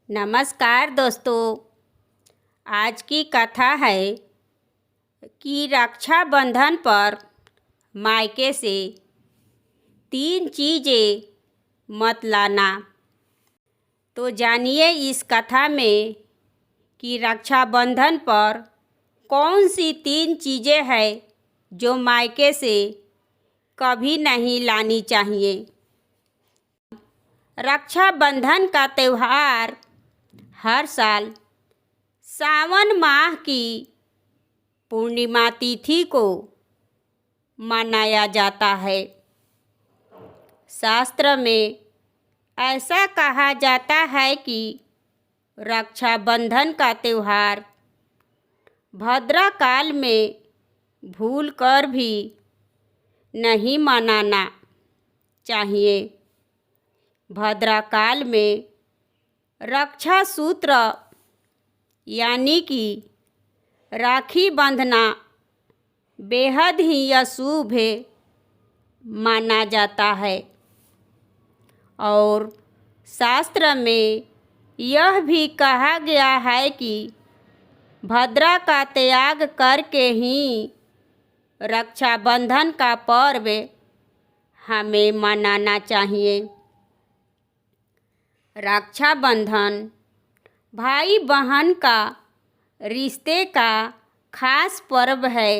नमस्कार दोस्तों। आज की कथा है कि रक्षाबंधन पर मायके से 3 चीज़ें मत लाना। तो जानिए इस कथा में कि रक्षाबंधन पर कौन सी 3 चीज़ें हैं जो मायके से कभी नहीं लानी चाहिए। रक्षाबंधन का त्यौहार हर साल सावन माह की पूर्णिमा तिथि को मनाया जाता है। शास्त्र में ऐसा कहा जाता है कि रक्षाबंधन का त्यौहार भद्रकाल में भूल कर भी नहीं मनाना चाहिए। भद्रकाल में रक्षा सूत्र यानी कि राखी बंधना बेहद ही अशुभ माना जाता है और शास्त्र में यह भी कहा गया है कि भद्रा का त्याग करके ही रक्षाबंधन का पर्व हमें मनाना चाहिए। रक्षाबंधन भाई बहन का रिश्ते का खास पर्व है।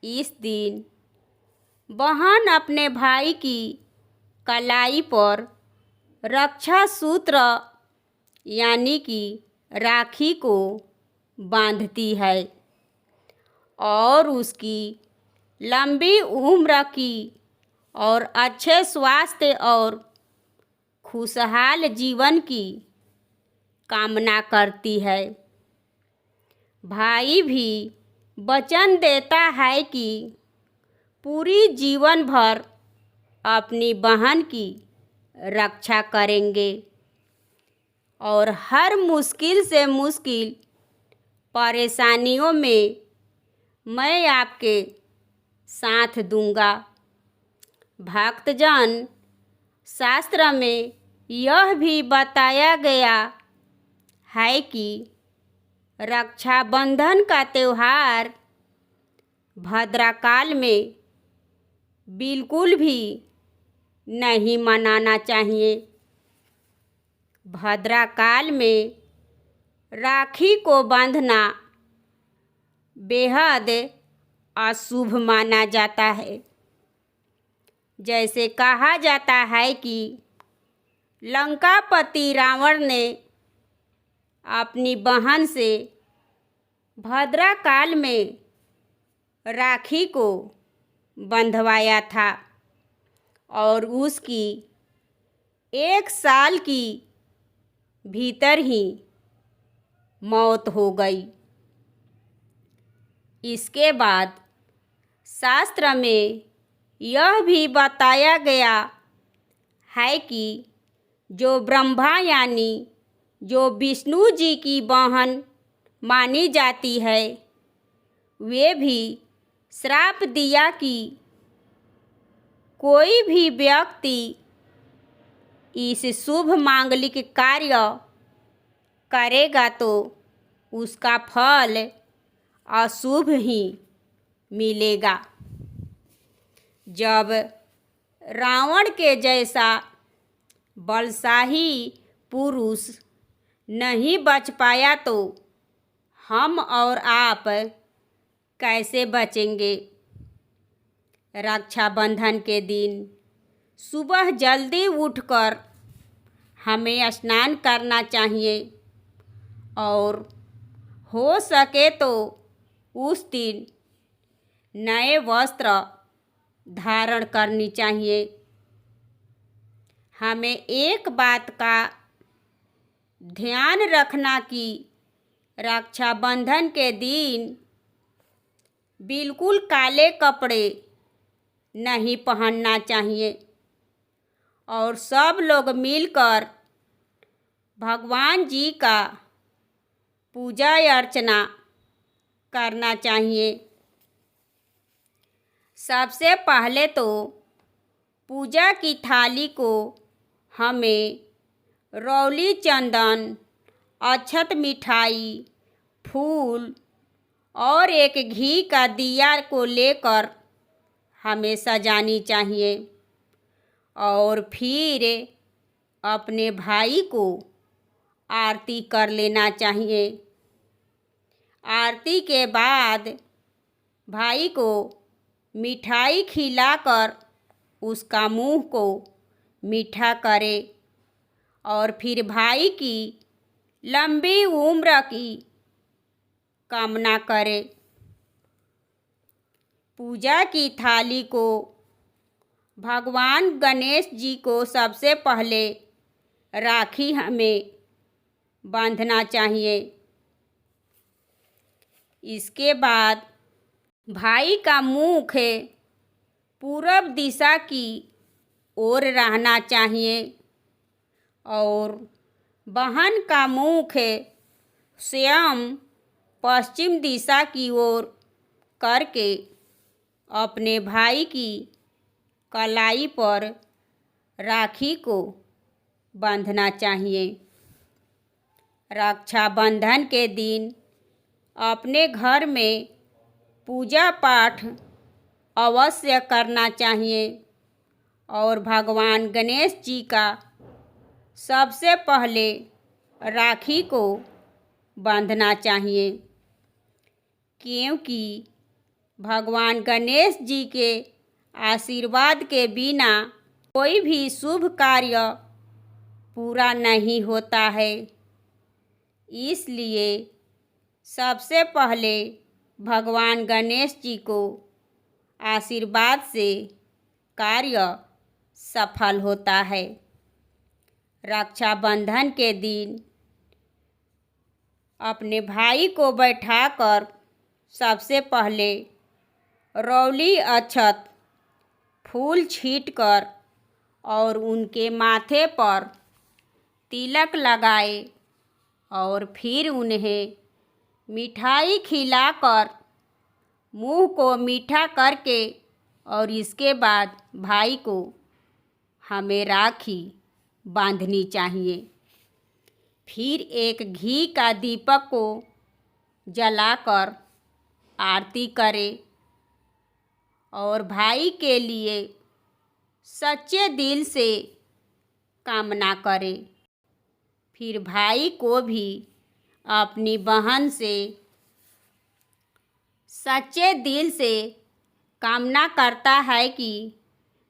इस दिन बहन अपने भाई की कलाई पर रक्षा सूत्र यानी कि राखी को बांधती है और उसकी लंबी उम्र की और अच्छे स्वास्थ्य और खुशहाल जीवन की कामना करती है। भाई भी वचन देता है कि पूरी जीवन भर अपनी बहन की रक्षा करेंगे और हर मुश्किल से मुश्किल परेशानियों में मैं आपके साथ दूंगा। भक्तजन, शास्त्र में यह भी बताया गया है कि रक्षाबंधन का त्यौहार भद्रकाल में बिल्कुल भी नहीं मनाना चाहिए। भद्रकाल में राखी को बांधना बेहद अशुभ माना जाता है। जैसे कहा जाता है कि लंकापति रावण ने अपनी बहन से भद्रकाल में राखी को बंधवाया था और उसकी 1 साल की भीतर ही मौत हो गई। इसके बाद शास्त्र में यह भी बताया गया है कि जो ब्रह्मा यानी जो विष्णु जी की बहन मानी जाती है, वे भी श्राप दिया कि कोई भी व्यक्ति इस शुभ मांगलिक कार्य करेगा तो उसका फल अशुभ ही मिलेगा। जब रावण के जैसा बलशाही पुरुष नहीं बच पाया तो हम और आप कैसे बचेंगे। रक्षाबंधन के दिन सुबह जल्दी उठकर हमें स्नान करना चाहिए और हो सके तो उस दिन नए वस्त्र धारण करनी चाहिए। हमें एक बात का ध्यान रखना कि रक्षाबंधन के दिन बिल्कुल काले कपड़े नहीं पहनना चाहिए और सब लोग मिलकर भगवान जी का पूजा अर्चना करना चाहिए। सबसे पहले तो पूजा की थाली को हमें रौली, चंदन, अक्षत, मिठाई, फूल और एक घी का दिया को लेकर हमें सजानी चाहिए और फिर अपने भाई को आरती कर लेना चाहिए। आरती के बाद भाई को मिठाई खिलाकर उसका मुंह को मीठा करे और फिर भाई की लंबी उम्र की कामना करे। पूजा की थाली को भगवान गणेश जी को सबसे पहले राखी हमें बांधना चाहिए। इसके बाद भाई का मुख पूरब दिशा की ओर रहना चाहिए और बहन का मुख स्वयं पश्चिम दिशा की ओर करके अपने भाई की कलाई पर राखी को बांधना चाहिए। रक्षाबंधन के दिन अपने घर में पूजा पाठ अवश्य करना चाहिए और भगवान गणेश जी का सबसे पहले राखी को बांधना चाहिए, क्योंकि भगवान गणेश जी के आशीर्वाद के बिना कोई भी शुभ कार्य पूरा नहीं होता है। इसलिए सबसे पहले भगवान गणेश जी को आशीर्वाद से कार्य सफल होता है। रक्षाबंधन के दिन अपने भाई को बैठाकर सबसे पहले रौली, अक्षत, फूल छींटकर और उनके माथे पर तिलक लगाए और फिर उन्हें मिठाई खिलाकर मुंह को मीठा करके और इसके बाद भाई को हमें राखी बांधनी चाहिए। फिर एक घी का दीपक को जलाकर आरती करें और भाई के लिए सच्चे दिल से कामना करें। फिर भाई को भी अपनी बहन से सच्चे दिल से कामना करता है कि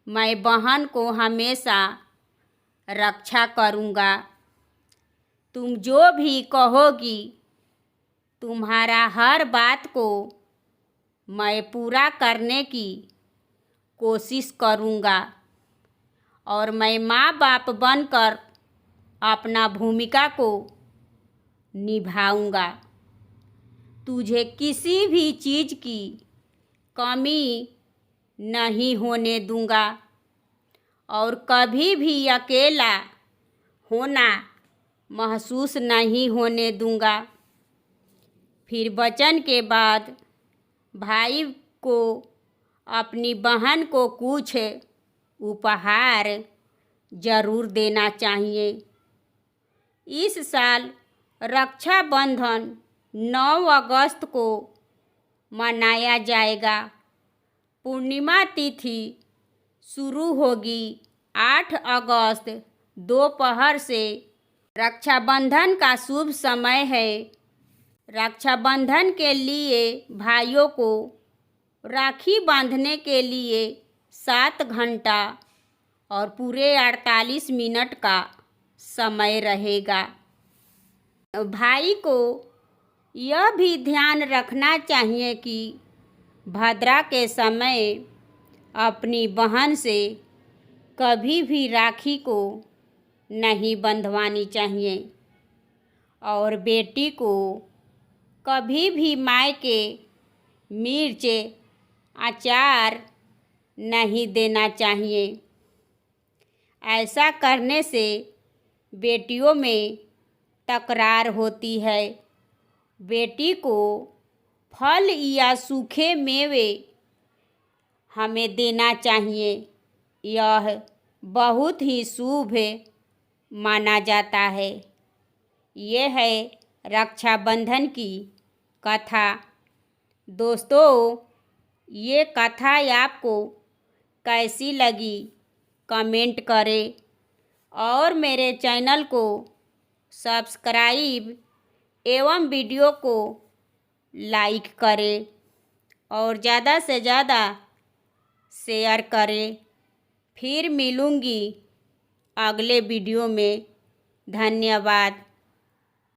मैं बहन को हमेशा रक्षा करूँगा। तुम जो भी कहोगी तुम्हारा हर बात को मैं पूरा करने की कोशिश करूँगा और मैं माँ बाप बनकर अपना भूमिका को निभाऊँगा। तुझे किसी भी चीज़ की कमी नहीं होने दूँगा और कभी भी अकेला होना महसूस नहीं होने दूँगा। फिर वचन के बाद भाई को अपनी बहन को कुछ उपहार ज़रूर देना चाहिए। इस साल रक्षाबंधन 9 अगस्त को मनाया जाएगा। पूर्णिमा तिथि शुरू होगी 8 अगस्त दोपहर से। रक्षाबंधन का शुभ समय है। रक्षाबंधन के लिए भाइयों को राखी बांधने के लिए 7 घंटा और पूरे 48 मिनट का समय रहेगा। भाई को यह भी ध्यान रखना चाहिए कि भद्रा के समय अपनी बहन से कभी भी राखी को नहीं बंधवानी चाहिए और बेटी को कभी भी मायके मिर्च अचार नहीं देना चाहिए। ऐसा करने से बेटियों में तकरार होती है। बेटी को फल या सूखे मेवे हमें देना चाहिए। यह बहुत ही शुभ माना जाता है। ये है रक्षाबंधन की कथा। दोस्तों, ये कथा आपको कैसी लगी कमेंट करें और मेरे चैनल को सब्सक्राइब एवं वीडियो को लाइक करें और ज़्यादा से ज़्यादा शेयर करें। फिर मिलूँगी अगले वीडियो में। धन्यवाद।